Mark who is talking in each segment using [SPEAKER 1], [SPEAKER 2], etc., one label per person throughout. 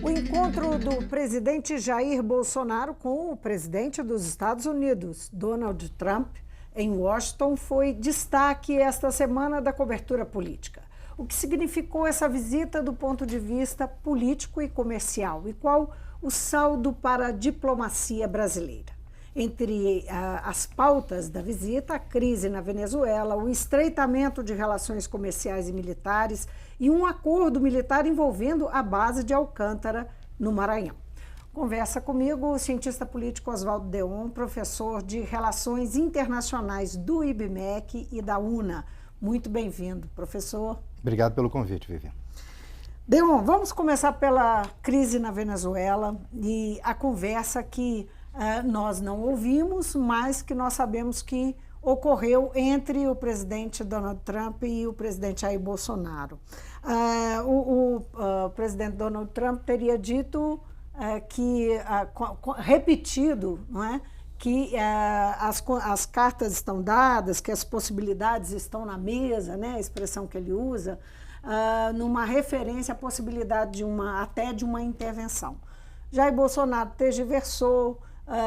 [SPEAKER 1] O encontro do presidente Jair Bolsonaro com o presidente dos Estados Unidos, Donald Trump, em Washington, foi destaque esta semana da cobertura política. O que significou essa visita do ponto de vista político e comercial? E qual o saldo para a diplomacia brasileira? Entre as pautas da visita, a crise na Venezuela, o estreitamento de relações comerciais e militares e um acordo militar envolvendo a base de Alcântara, no Maranhão. Conversa comigo o cientista político Oswaldo Deon, professor de Relações Internacionais do IBMEC e da UNA. Muito bem-vindo, professor.
[SPEAKER 2] Obrigado pelo convite, Vivian.
[SPEAKER 1] Deon, vamos começar pela crise na Venezuela e a conversa que nós não ouvimos, mas que nós sabemos que ocorreu entre o presidente Donald Trump e o presidente Jair Bolsonaro. O presidente Donald Trump teria dito repetido, não é, que as cartas estão dadas, que as possibilidades estão na mesa, né, a expressão que ele usa, numa referência à possibilidade até de uma intervenção. Jair Bolsonaro tergiversou,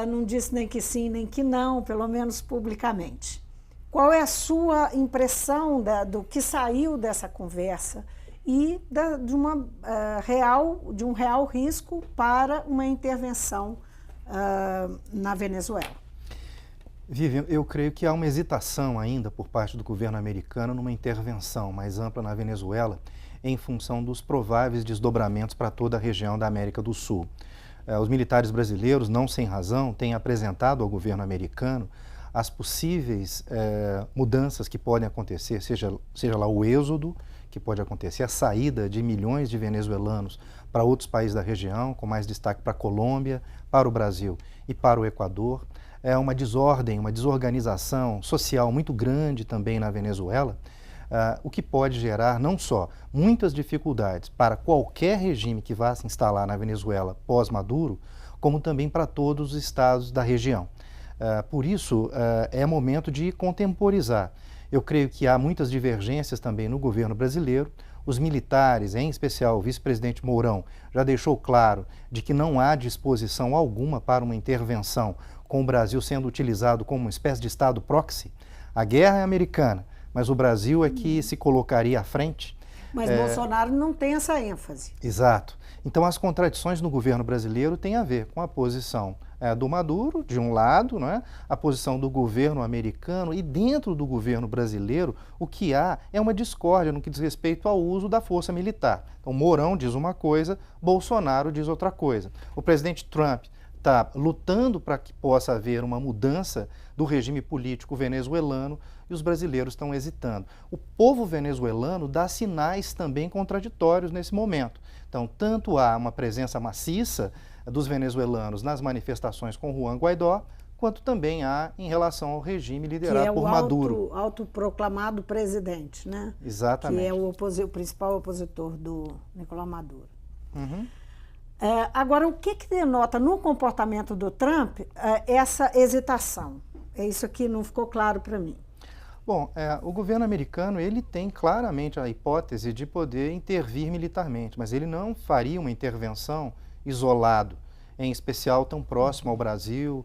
[SPEAKER 1] não disse nem que sim, nem que não, pelo menos publicamente. Qual é a sua impressão do que saiu dessa conversa e de um real risco para uma intervenção na Venezuela?
[SPEAKER 2] Vivian, eu creio que há uma hesitação ainda por parte do governo americano numa intervenção mais ampla na Venezuela em função dos prováveis desdobramentos para toda a região da América do Sul. Os militares brasileiros, não sem razão, têm apresentado ao governo americano as possíveis mudanças que podem acontecer, seja lá o êxodo que pode acontecer, a saída de milhões de venezuelanos para outros países da região, com mais destaque para a Colômbia, para o Brasil e para o Equador. É uma desordem, uma desorganização social muito grande também na Venezuela, o que pode gerar não só muitas dificuldades para qualquer regime que vá se instalar na Venezuela pós-Maduro, como também para todos os estados da região. Por isso, é momento de contemporizar. Eu creio que há muitas divergências também no governo brasileiro. Os militares, em especial o vice-presidente Mourão, já deixou claro de que não há disposição alguma para uma intervenção com o Brasil sendo utilizado como uma espécie de estado proxy. A guerra é americana, mas o Brasil é que se colocaria à frente.
[SPEAKER 1] Mas Bolsonaro não tem essa ênfase.
[SPEAKER 2] Exato. Então as contradições no governo brasileiro têm a ver com a posição do Maduro, de um lado, não é? A posição do governo americano, e dentro do governo brasileiro o que há é uma discórdia no que diz respeito ao uso da força militar. Então Mourão diz uma coisa, Bolsonaro diz outra coisa. O presidente Trump está lutando para que possa haver uma mudança do regime político venezuelano e os brasileiros estão hesitando. O povo venezuelano dá sinais também contraditórios nesse momento. Então, tanto há uma presença maciça dos venezuelanos nas manifestações com Juan Guaidó, quanto também há em relação ao regime liderado por Maduro.
[SPEAKER 1] Que é o autoproclamado presidente, né?
[SPEAKER 2] Exatamente.
[SPEAKER 1] Que é o principal opositor do Nicolás Maduro.
[SPEAKER 2] Uhum.
[SPEAKER 1] Agora, o que denota no comportamento do Trump essa hesitação? Isso aqui não ficou claro para mim.
[SPEAKER 2] Bom, o governo americano ele tem claramente a hipótese de poder intervir militarmente, mas ele não faria uma intervenção isolado, em especial tão próximo ao Brasil,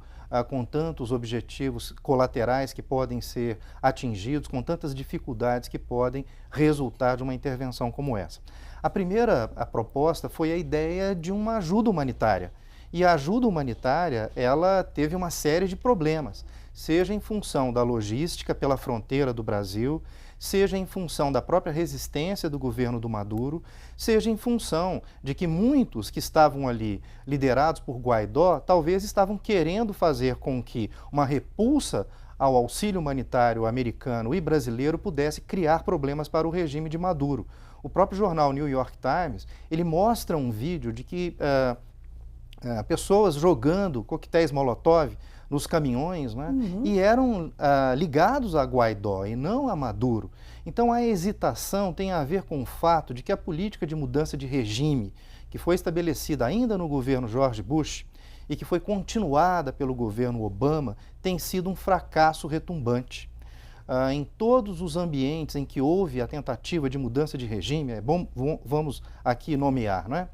[SPEAKER 2] com tantos objetivos colaterais que podem ser atingidos, com tantas dificuldades que podem resultar de uma intervenção como essa. A primeira proposta foi a ideia de uma ajuda humanitária. E a ajuda humanitária, ela teve uma série de problemas, seja em função da logística pela fronteira do Brasil, seja em função da própria resistência do governo do Maduro, seja em função de que muitos que estavam ali liderados por Guaidó, talvez estavam querendo fazer com que uma repulsa ao auxílio humanitário americano e brasileiro pudesse criar problemas para o regime de Maduro. O próprio jornal New York Times, ele mostra um vídeo de que pessoas jogando coquetéis Molotov nos caminhões, né? E eram ligados a Guaidó e não a Maduro. Então a hesitação tem a ver com o fato de que a política de mudança de regime, que foi estabelecida ainda no governo George Bush e que foi continuada pelo governo Obama, tem sido um fracasso retumbante. Em todos os ambientes em que houve a tentativa de mudança de regime, vamos aqui nomear, não é?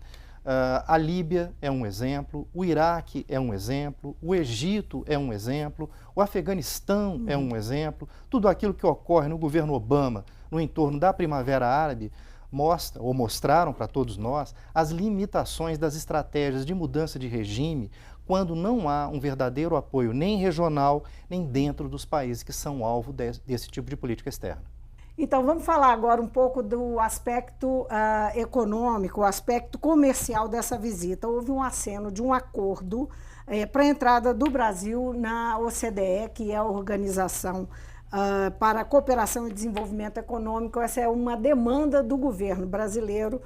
[SPEAKER 2] A Líbia é um exemplo, o Iraque é um exemplo, o Egito é um exemplo, o Afeganistão é um exemplo. Tudo aquilo que ocorre no governo Obama, no entorno da Primavera Árabe, mostraram para todos nós as limitações das estratégias de mudança de regime quando não há um verdadeiro apoio nem regional, nem dentro dos países que são alvo desse tipo de política externa.
[SPEAKER 1] Então, vamos falar agora um pouco do aspecto econômico, o aspecto comercial dessa visita. Houve um aceno de um acordo para a entrada do Brasil na OCDE, que é a Organização para a Cooperação e Desenvolvimento Econômico. Essa é uma demanda do governo brasileiro,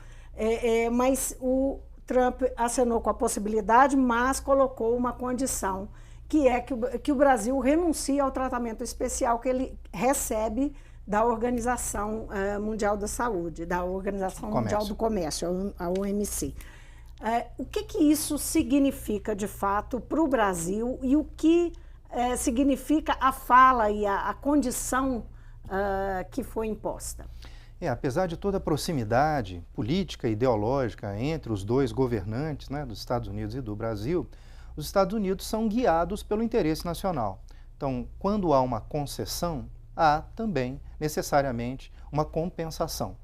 [SPEAKER 1] mas o Trump acenou com a possibilidade, mas colocou uma condição, que é que o Brasil renuncie ao tratamento especial que ele recebe da Organização Mundial da Saúde, da Organização Mundial do Comércio, a OMC. O que isso significa, de fato, para o Brasil e o que significa a fala e a condição que foi imposta?
[SPEAKER 2] Apesar de toda a proximidade política e ideológica entre os dois governantes, né, dos Estados Unidos e do Brasil, os Estados Unidos são guiados pelo interesse nacional. Então, quando há uma concessão, há também, necessariamente, uma compensação.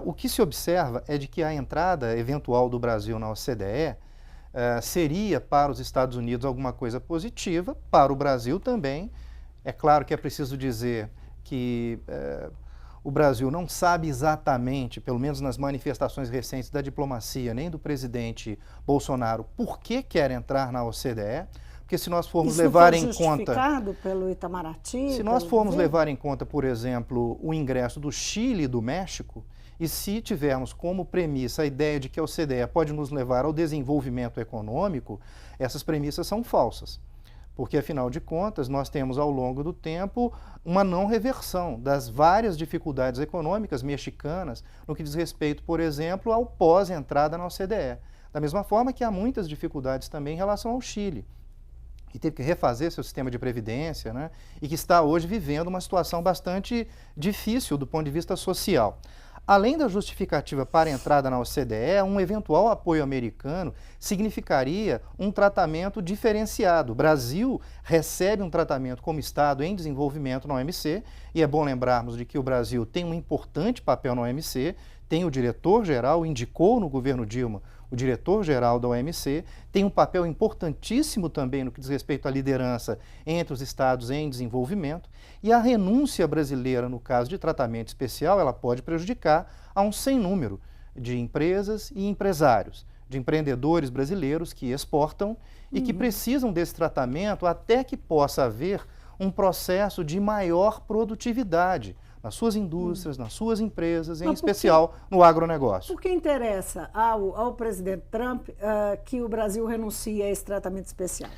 [SPEAKER 2] O que se observa é de que a entrada eventual do Brasil na OCDE seria para os Estados Unidos alguma coisa positiva, para o Brasil também. É claro que é preciso dizer que o Brasil não sabe exatamente, pelo menos nas manifestações recentes da diplomacia, nem do presidente Bolsonaro, por que quer entrar na OCDE. Porque se nós formos levar em conta...
[SPEAKER 1] justificado pelo Itamaraty?
[SPEAKER 2] Se nós formos levar em conta, por exemplo, o ingresso do Chile e do México, e se tivermos como premissa a ideia de que a OCDE pode nos levar ao desenvolvimento econômico, essas premissas são falsas. Porque, afinal de contas, nós temos ao longo do tempo uma não reversão das várias dificuldades econômicas mexicanas no que diz respeito, por exemplo, ao pós-entrada na OCDE. Da mesma forma que há muitas dificuldades também em relação ao Chile, que teve que refazer seu sistema de previdência, né, e que está hoje vivendo uma situação bastante difícil do ponto de vista social. Além da justificativa para a entrada na OCDE, um eventual apoio americano significaria um tratamento diferenciado. O Brasil recebe um tratamento como Estado em desenvolvimento na OMC, e é bom lembrarmos de que o Brasil tem um importante papel na OMC, tem o diretor-geral, indicou no governo Dilma o diretor-geral da OMC, tem um papel importantíssimo também no que diz respeito à liderança entre os estados em desenvolvimento, e a renúncia brasileira, no caso de tratamento especial, ela pode prejudicar a um sem número de empresas e empresários, de empreendedores brasileiros que exportam e que precisam desse tratamento até que possa haver um processo de maior produtividade nas suas indústrias, nas suas empresas, em especial no agronegócio.
[SPEAKER 1] Por que interessa ao presidente Trump que o Brasil renuncie a esse tratamento especial?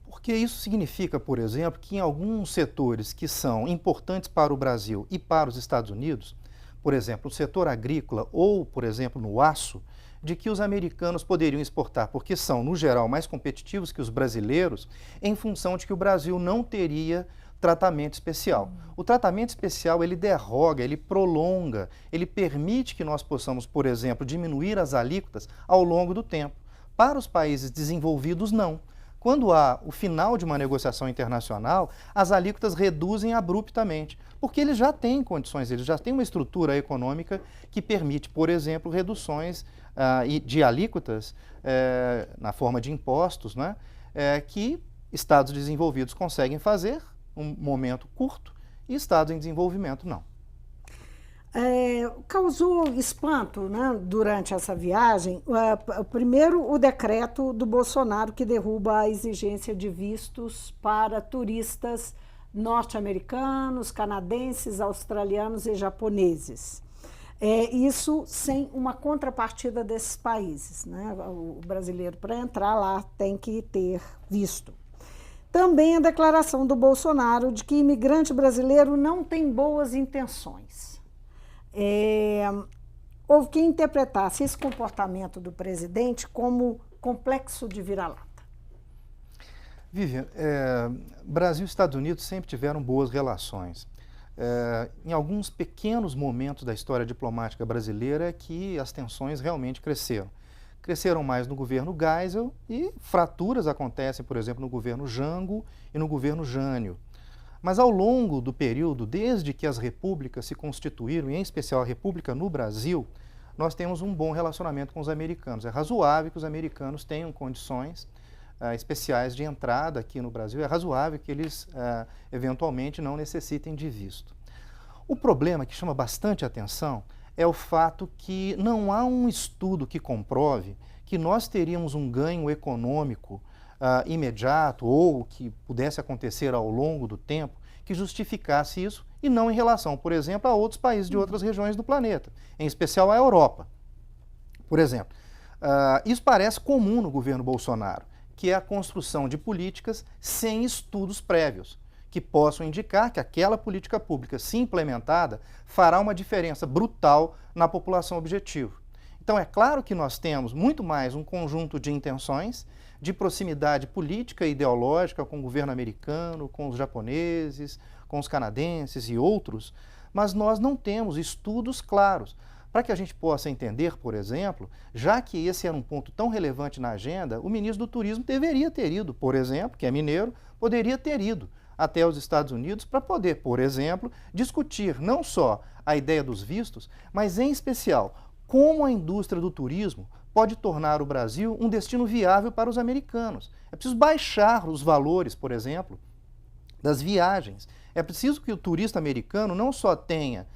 [SPEAKER 2] Porque isso significa, por exemplo, que em alguns setores que são importantes para o Brasil e para os Estados Unidos, por exemplo, o setor agrícola ou, por exemplo, no aço, de que os americanos poderiam exportar, porque são, no geral, mais competitivos que os brasileiros, em função de que o Brasil não teria tratamento especial. O tratamento especial, ele derroga, ele prolonga, ele permite que nós possamos, por exemplo, diminuir as alíquotas ao longo do tempo. Para os países desenvolvidos, não. Quando há o final de uma negociação internacional, as alíquotas reduzem abruptamente, porque eles já têm condições, eles já têm uma estrutura econômica que permite, por exemplo, reduções de alíquotas na forma de impostos, né, que estados desenvolvidos conseguem fazer um momento curto e estados em desenvolvimento não.
[SPEAKER 1] Causou espanto, né, durante essa viagem, primeiro o decreto do Bolsonaro que derruba a exigência de vistos para turistas norte-americanos, canadenses, australianos e japoneses. Isso sem uma contrapartida desses países, né? O brasileiro, para entrar lá, tem que ter visto. Também a declaração do Bolsonaro de que imigrante brasileiro não tem boas intenções. Houve quem interpretasse esse comportamento do presidente como complexo de vira-lata.
[SPEAKER 2] Vivian, Brasil e Estados Unidos sempre tiveram boas relações. Em alguns pequenos momentos da história diplomática brasileira é que as tensões realmente cresceram. cresceram mais no governo Geisel e fraturas acontecem, por exemplo, no governo Jango e no governo Jânio. Mas ao longo do período, desde que as repúblicas se constituíram, e em especial a República no Brasil, nós temos um bom relacionamento com os americanos. É razoável que os americanos tenham condições especiais de entrada aqui no Brasil, é razoável que eles eventualmente não necessitem de visto. O problema que chama bastante atenção é o fato que não há um estudo que comprove que nós teríamos um ganho econômico imediato ou que pudesse acontecer ao longo do tempo que justificasse isso e não em relação, por exemplo, a outros países de outras regiões do planeta, em especial a Europa. Por exemplo, isso parece comum no governo Bolsonaro, que é a construção de políticas sem estudos prévios, que possam indicar que aquela política pública, se implementada, fará uma diferença brutal na população objetivo. Então, é claro que nós temos muito mais um conjunto de intenções, de proximidade política e ideológica com o governo americano, com os japoneses, com os canadenses e outros, mas nós não temos estudos claros. Para que a gente possa entender, por exemplo, já que esse era um ponto tão relevante na agenda, o ministro do Turismo deveria ter ido, por exemplo, que é mineiro, poderia ter ido até os Estados Unidos para poder, por exemplo, discutir não só a ideia dos vistos, mas em especial como a indústria do turismo pode tornar o Brasil um destino viável para os americanos. É preciso baixar os valores, por exemplo, das viagens. É preciso que o turista americano não só tenha,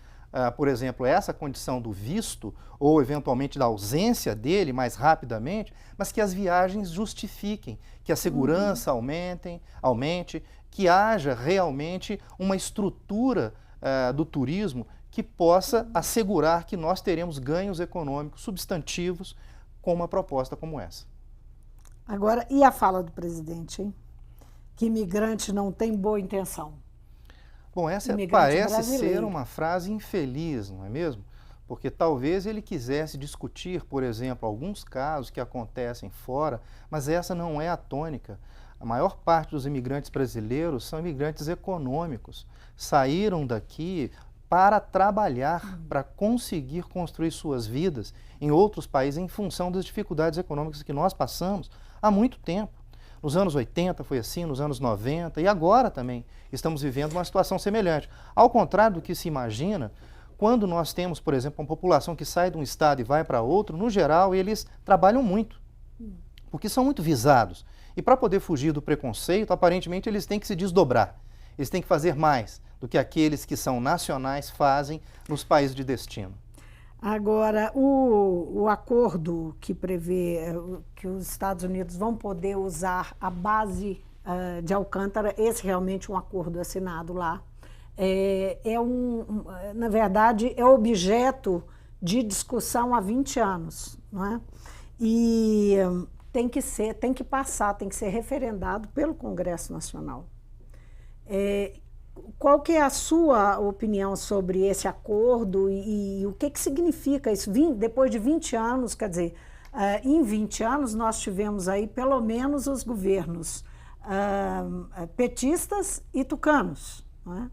[SPEAKER 2] por exemplo, essa condição do visto ou eventualmente da ausência dele mais rapidamente, mas que as viagens justifiquem, que a segurança aumente, que haja realmente uma estrutura do turismo que possa assegurar que nós teremos ganhos econômicos substantivos com uma proposta como essa.
[SPEAKER 1] Agora, e a fala do presidente, hein? Que imigrante não tem boa intenção.
[SPEAKER 2] Bom, essa parece ser uma frase infeliz, não é mesmo? Porque talvez ele quisesse discutir, por exemplo, alguns casos que acontecem fora, mas essa não é a tônica. A maior parte dos imigrantes brasileiros são imigrantes econômicos. Saíram daqui para trabalhar, para conseguir construir suas vidas em outros países em função das dificuldades econômicas que nós passamos há muito tempo. Nos anos 80 foi assim, nos anos 90 e agora também estamos vivendo uma situação semelhante. Ao contrário do que se imagina, quando nós temos, por exemplo, uma população que sai de um estado e vai para outro, no geral eles trabalham muito, porque são muito visados. E para poder fugir do preconceito, aparentemente eles têm que se desdobrar, eles têm que fazer mais do que aqueles que são nacionais fazem nos países de destino.
[SPEAKER 1] Agora, o acordo que prevê que os Estados Unidos vão poder usar a base de Alcântara, esse realmente é um acordo assinado lá, na verdade, é objeto de discussão há 20 anos, não é? E tem que ser referendado pelo Congresso Nacional. Qual que é a sua opinião sobre esse acordo e o que significa isso? Depois de 20 anos, quer dizer, em 20 anos nós tivemos aí pelo menos os governos petistas e tucanos, não é?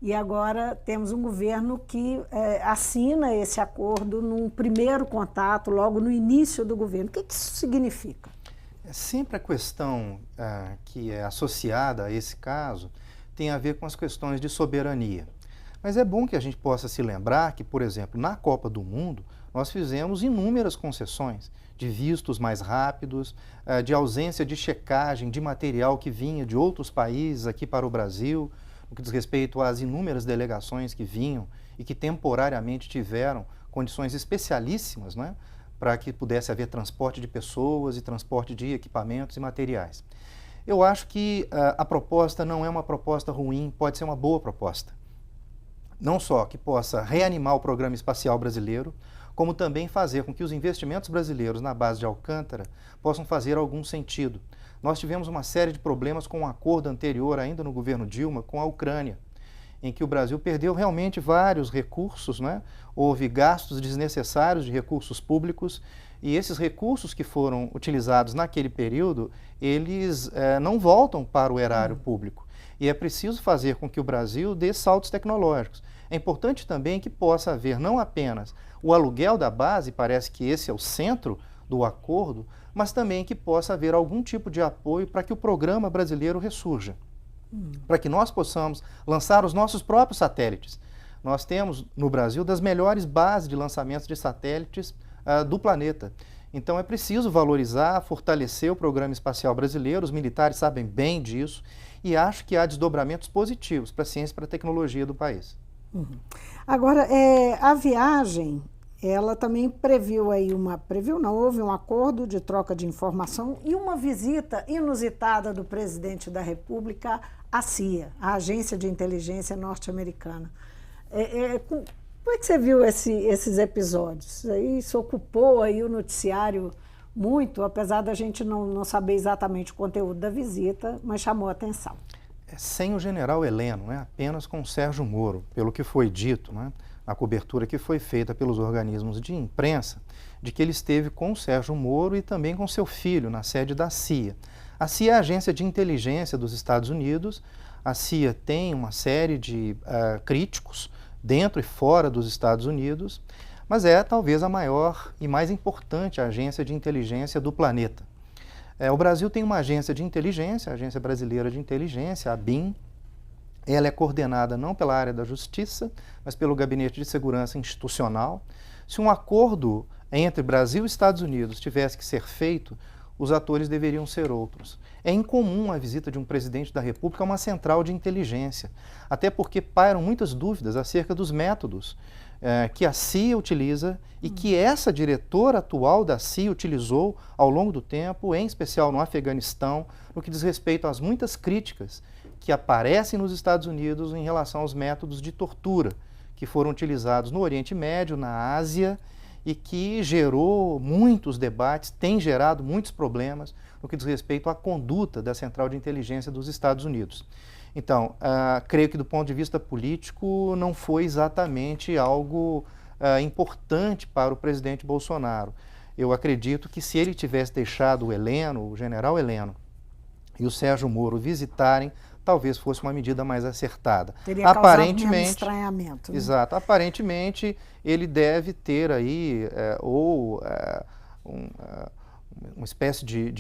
[SPEAKER 1] E agora temos um governo que assina esse acordo num primeiro contato, logo no início do governo. O que isso significa?
[SPEAKER 2] Sempre a questão que é associada a esse caso tem a ver com as questões de soberania. Mas é bom que a gente possa se lembrar que, por exemplo, na Copa do Mundo, nós fizemos inúmeras concessões de vistos mais rápidos, de ausência de checagem de material que vinha de outros países aqui para o Brasil, no que diz respeito às inúmeras delegações que vinham e que temporariamente tiveram condições especialíssimas, né, para que pudesse haver transporte de pessoas e transporte de equipamentos e materiais. Eu acho que a proposta não é uma proposta ruim, pode ser uma boa proposta. Não só que possa reanimar o programa espacial brasileiro, como também fazer com que os investimentos brasileiros na base de Alcântara possam fazer algum sentido. Nós tivemos uma série de problemas com um acordo anterior, ainda no governo Dilma, com a Ucrânia, em que o Brasil perdeu realmente vários recursos, né? Houve gastos desnecessários de recursos públicos, e esses recursos que foram utilizados naquele período, eles não voltam para o erário público. E é preciso fazer com que o Brasil dê saltos tecnológicos. É importante também que possa haver não apenas o aluguel da base, parece que esse é o centro do acordo, mas também que possa haver algum tipo de apoio para que o programa brasileiro ressurja, para que nós possamos lançar os nossos próprios satélites. Nós temos no Brasil das melhores bases de lançamentos de satélites do planeta. Então é preciso valorizar, fortalecer o programa espacial brasileiro, os militares sabem bem disso, e acho que há desdobramentos positivos para a ciência e para a tecnologia do país.
[SPEAKER 1] Agora, a viagem, ela também houve um acordo de troca de informação e uma visita inusitada do presidente da República à CIA, a Agência de Inteligência Norte-Americana. Como é que você viu esses episódios? Isso ocupou aí o noticiário muito, apesar da gente não saber exatamente o conteúdo da visita, mas chamou a atenção.
[SPEAKER 2] Sem o general Heleno, apenas com o Sérgio Moro, pelo que foi dito, na cobertura que foi feita pelos organismos de imprensa, de que ele esteve com o Sérgio Moro e também com seu filho na sede da CIA. A CIA é a agência de inteligência dos Estados Unidos. A CIA tem uma série de críticos dentro e fora dos Estados Unidos, mas é talvez a maior e mais importante agência de inteligência do planeta. O Brasil tem uma agência de inteligência, a Agência Brasileira de Inteligência, a ABIN. Ela é coordenada não pela área da Justiça, mas pelo Gabinete de Segurança Institucional. Se um acordo entre Brasil e Estados Unidos tivesse que ser feito, os atores deveriam ser outros. É incomum a visita de um presidente da República a uma central de inteligência, até porque pairam muitas dúvidas acerca dos métodos que a CIA utiliza e que essa diretora atual da CIA utilizou ao longo do tempo, em especial no Afeganistão, no que diz respeito às muitas críticas que aparecem nos Estados Unidos em relação aos métodos de tortura que foram utilizados no Oriente Médio, na Ásia, e que gerou muitos debates, tem gerado muitos problemas no que diz respeito à conduta da Central de Inteligência dos Estados Unidos. Então, creio que do ponto de vista político não foi exatamente algo importante para o presidente Bolsonaro. Eu acredito que se ele tivesse deixado o general Heleno e o Sérgio Moro visitarem, talvez fosse uma medida mais acertada.
[SPEAKER 1] Teria causado menos estranhamento.
[SPEAKER 2] Exato. Aparentemente, ele deve ter aí uma espécie de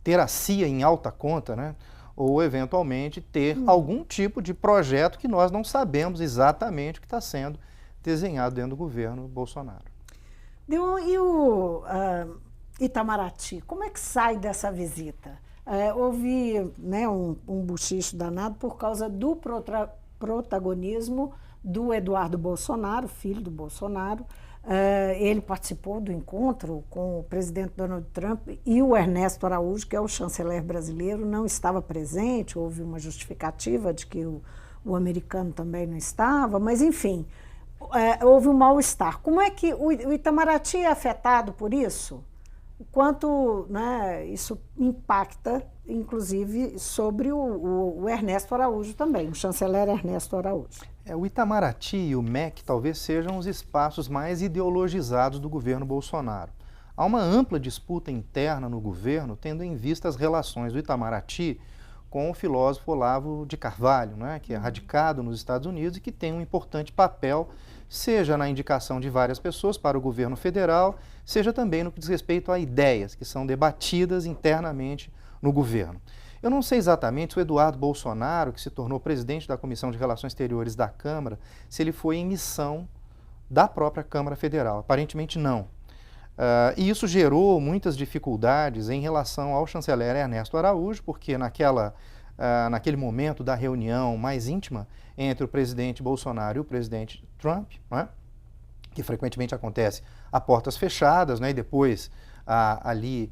[SPEAKER 2] ter a CIA em alta conta, ou eventualmente ter algum tipo de projeto que nós não sabemos exatamente o que está sendo desenhado dentro do governo Bolsonaro.
[SPEAKER 1] E o Itamaraty, como é que sai dessa visita? Houve um bochicho danado por causa do protagonismo do Eduardo Bolsonaro, filho do Bolsonaro. Ele participou do encontro com o presidente Donald Trump e o Ernesto Araújo, que é o chanceler brasileiro, não estava presente. Houve uma justificativa de que o americano também não estava, mas enfim, houve um mal-estar. Como é que o Itamaraty é afetado por isso? O quanto isso impacta, inclusive, sobre o Ernesto Araújo também, o chanceler Ernesto Araújo.
[SPEAKER 2] O Itamaraty e o MEC talvez sejam os espaços mais ideologizados do governo Bolsonaro. Há uma ampla disputa interna no governo, tendo em vista as relações do Itamaraty com o filósofo Olavo de Carvalho, que é radicado nos Estados Unidos e que tem um importante papel, seja na indicação de várias pessoas para o governo federal, seja também no que diz respeito a ideias que são debatidas internamente no governo. Eu não sei exatamente se o Eduardo Bolsonaro, que se tornou presidente da Comissão de Relações Exteriores da Câmara, se ele foi em missão da própria Câmara Federal. Aparentemente não. E isso gerou muitas dificuldades em relação ao chanceler Ernesto Araújo, porque naquele momento da reunião mais íntima entre o presidente Bolsonaro e o presidente Trump, que frequentemente acontece a portas fechadas, e depois ali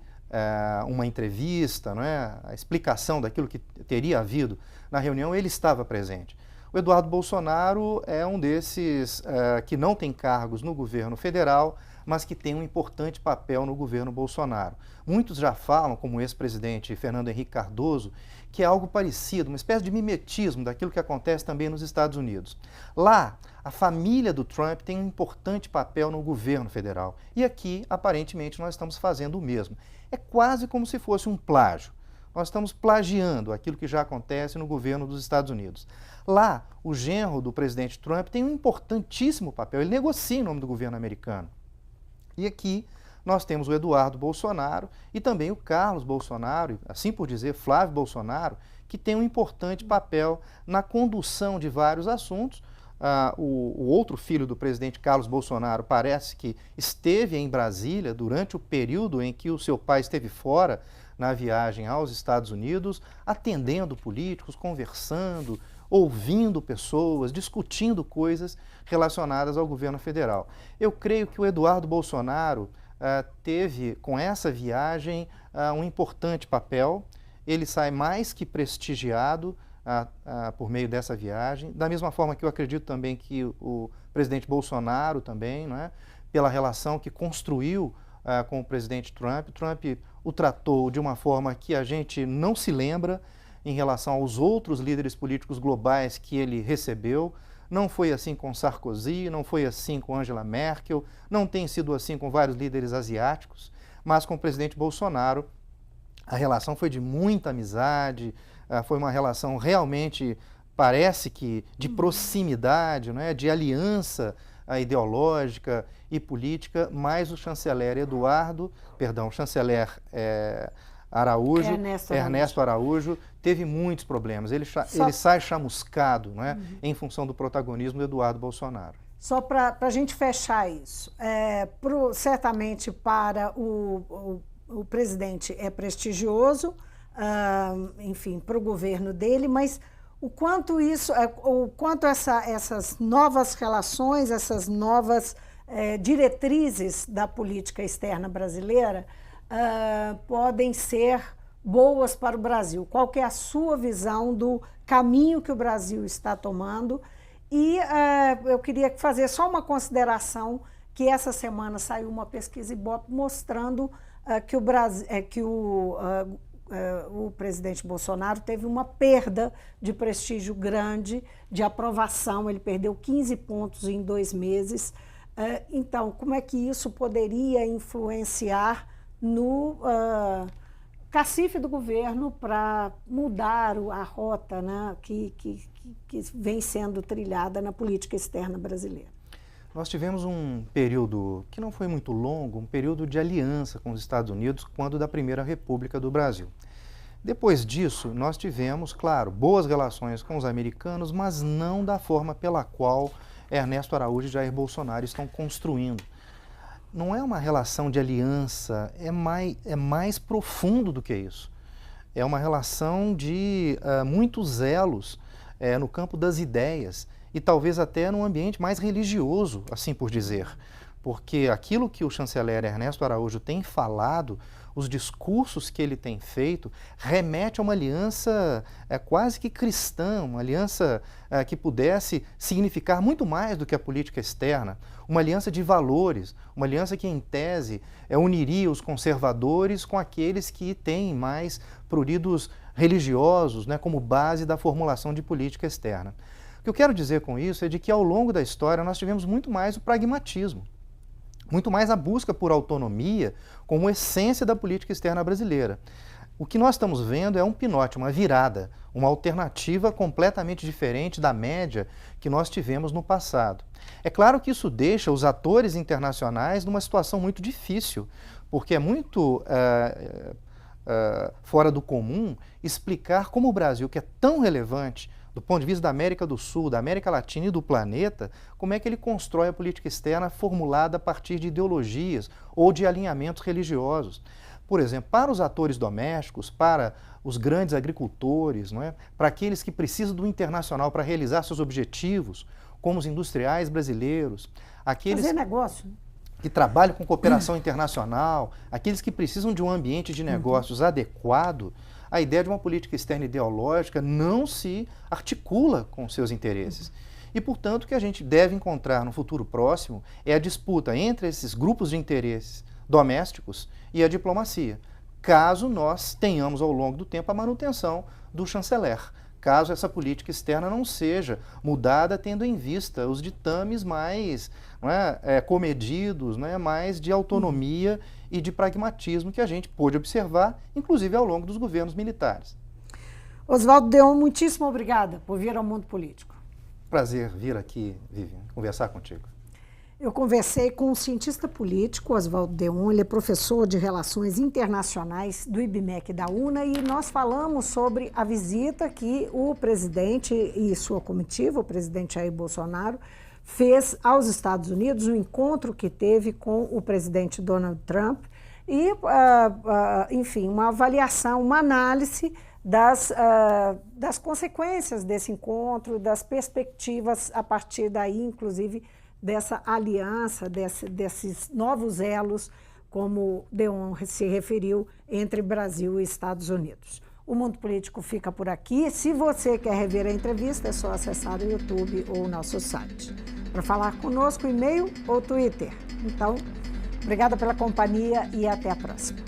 [SPEAKER 2] uma entrevista, a explicação daquilo que teria havido na reunião, ele estava presente. O Eduardo Bolsonaro é um desses que não tem cargos no governo federal, mas que tem um importante papel no governo Bolsonaro. Muitos já falam, como o ex-presidente Fernando Henrique Cardoso, que é algo parecido, uma espécie de mimetismo daquilo que acontece também nos Estados Unidos. Lá, a família do Trump tem um importante papel no governo federal. E aqui, aparentemente, nós estamos fazendo o mesmo. É quase como se fosse um plágio. Nós estamos plagiando aquilo que já acontece no governo dos Estados Unidos. Lá, o genro do presidente Trump tem um importantíssimo papel, ele negocia em nome do governo americano. E aqui, nós temos o Eduardo Bolsonaro e também o Carlos Bolsonaro, assim por dizer, Flávio Bolsonaro, que tem um importante papel na condução de vários assuntos. O outro filho do presidente, Carlos Bolsonaro, parece que esteve em Brasília durante o período em que o seu pai esteve fora na viagem aos Estados Unidos, atendendo políticos, conversando, ouvindo pessoas, discutindo coisas relacionadas ao governo federal. Eu creio que o Eduardo Bolsonaro teve, com essa viagem, um importante papel. Ele sai mais que prestigiado por meio dessa viagem, da mesma forma que eu acredito também que o presidente Bolsonaro também, não é? Pela relação que construiu com o presidente Trump. Trump o tratou de uma forma que a gente não se lembra em relação aos outros líderes políticos globais que ele recebeu. Não foi assim com Sarkozy, não foi assim com Angela Merkel, não tem sido assim com vários líderes asiáticos, mas com o presidente Bolsonaro a relação foi de muita amizade, foi uma relação realmente, parece que de proximidade, não é? De aliança ideológica e política, mas o chanceler Araújo, Ernesto Araújo, teve muitos problemas. Ele sai chamuscado, não é? Em função do protagonismo do Eduardo Bolsonaro.
[SPEAKER 1] Só para a gente fechar isso, certamente para o presidente é prestigioso, enfim, para o governo dele, mas o quanto essas novas relações, essas novas diretrizes da política externa brasileira podem ser boas para o Brasil. Qual que é a sua visão do caminho que o Brasil está tomando? E eu queria fazer só uma consideração, que essa semana saiu uma pesquisa Ibope mostrando que o presidente Bolsonaro teve uma perda de prestígio grande, de aprovação. Ele perdeu 15 pontos em 2 meses. Então, como é que isso poderia influenciar no cacife do governo para mudar a rota, né, que vem sendo trilhada na política externa brasileira?
[SPEAKER 2] Nós tivemos um período que não foi muito longo, um período de aliança com os Estados Unidos quando da Primeira República do Brasil. Depois disso, nós tivemos, claro, boas relações com os americanos, mas não da forma pela qual Ernesto Araújo e Jair Bolsonaro estão construindo. Não é uma relação de aliança, é mais profundo do que isso. É uma relação de muitos elos no campo das ideias e talvez até num ambiente mais religioso, assim por dizer. Porque aquilo que o chanceler Ernesto Araújo tem falado, os discursos que ele tem feito, remete a uma aliança quase que cristã, uma aliança que pudesse significar muito mais do que a política externa, uma aliança de valores, uma aliança que, em tese, uniria os conservadores com aqueles que têm mais pruridos religiosos, né, como base da formulação de política externa. O que eu quero dizer com isso é de que, ao longo da história, nós tivemos muito mais o pragmatismo, muito mais a busca por autonomia como essência da política externa brasileira. O que nós estamos vendo é um pinote, uma virada, uma alternativa completamente diferente da média que nós tivemos no passado. É claro que isso deixa os atores internacionais numa situação muito difícil, porque é muito fora do comum explicar como o Brasil, que é tão relevante do ponto de vista da América do Sul, da América Latina e do planeta, como é que ele constrói a política externa formulada a partir de ideologias ou de alinhamentos religiosos. Por exemplo, para os atores domésticos, para os grandes agricultores, não é? Para aqueles que precisam do internacional para realizar seus objetivos, como os industriais brasileiros, aqueles
[SPEAKER 1] fazer negócio,
[SPEAKER 2] que trabalham com cooperação internacional, aqueles que precisam de um ambiente de negócios adequado, a ideia de uma política externa ideológica não se articula com seus interesses. E, portanto, o que a gente deve encontrar no futuro próximo é a disputa entre esses grupos de interesses domésticos e a diplomacia, caso nós tenhamos ao longo do tempo a manutenção do chanceler, caso essa política externa não seja mudada tendo em vista os ditames mais comedidos, mais de autonomia e de pragmatismo que a gente pôde observar, inclusive ao longo dos governos militares.
[SPEAKER 1] Oswaldo Deon, muitíssimo obrigada por vir ao Mundo Político.
[SPEAKER 2] Prazer vir aqui, Vivian, conversar contigo.
[SPEAKER 1] Eu conversei com um cientista político, Oswaldo Deon, ele é professor de Relações Internacionais do IBMEC da UNA, e nós falamos sobre a visita que o presidente e sua comitiva, o presidente Jair Bolsonaro, fez aos Estados Unidos, o encontro que teve com o presidente Donald Trump e, enfim, uma avaliação, uma análise das consequências desse encontro, das perspectivas a partir daí, inclusive, dessa aliança, desses novos elos, como Deon se referiu, entre Brasil e Estados Unidos. O Mundo Político fica por aqui. Se você quer rever a entrevista, é só acessar o YouTube ou o nosso site. Para falar conosco, e-mail ou Twitter. Então, obrigada pela companhia e até a próxima.